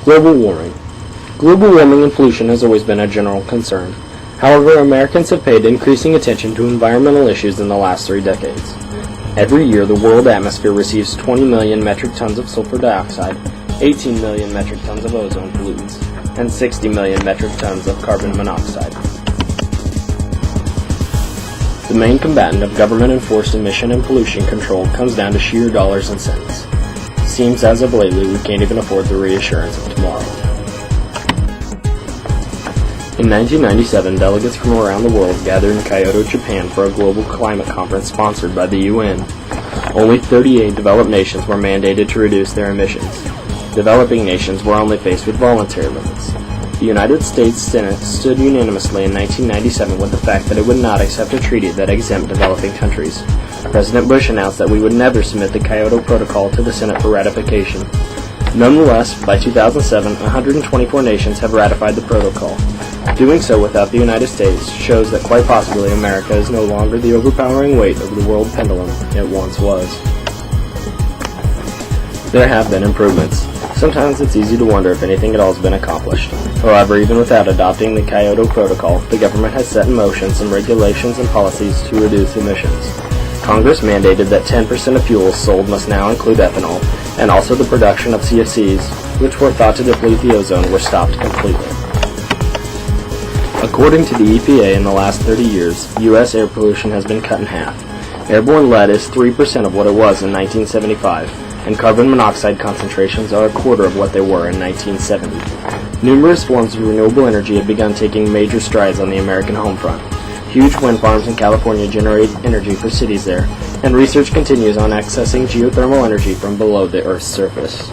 Global warming. Global warming and pollution has always been a general concern. However, Americans have paid increasing attention to environmental issues in the last 3 decades. Every year, the world atmosphere receives 20 million metric tons of sulfur dioxide, 18 million metric tons of ozone pollutants, and 60 million metric tons of carbon monoxide. The main combatant of government-enforced emission and pollution control comes down to sheer dollars and cents. Seems as of lately we can't even afford the reassurance of tomorrow. In 1997, delegates from around the world gathered in Kyoto, Japan for a global climate conference sponsored by the UN. Only 38 developed nations were mandated to reduce their emissions. Developing nations were only faced with voluntary limits. The United States Senate stood unanimously in 1997 with the fact that it would not accept a treaty that exempt developing countries. President Bush announced that we would never submit the Kyoto Protocol to the Senate for ratification. Nonetheless, by 2007, 124 nations have ratified the protocol. Doing so without the United States shows that quite possibly America is no longer the overpowering weight of the world pendulum it once was. There have been improvements. Sometimes it's easy to wonder if anything at all has been accomplished. However, even without adopting the Kyoto Protocol, the government has set in motion some regulations and policies to reduce emissions. Congress mandated that 10% of fuels sold must now include ethanol, and also the production of CFCs, which were thought to deplete the ozone, were stopped completely. According to the EPA, in the last 30 years, U.S. air pollution has been cut in half. Airborne lead is 3% of what it was in 1975, and carbon monoxide concentrations are a quarter of what they were in 1970. Numerous forms of renewable energy have begun taking major strides on the American home front. Huge wind farms in California generate energy for cities there, and research continues on accessing geothermal energy from below the Earth's surface.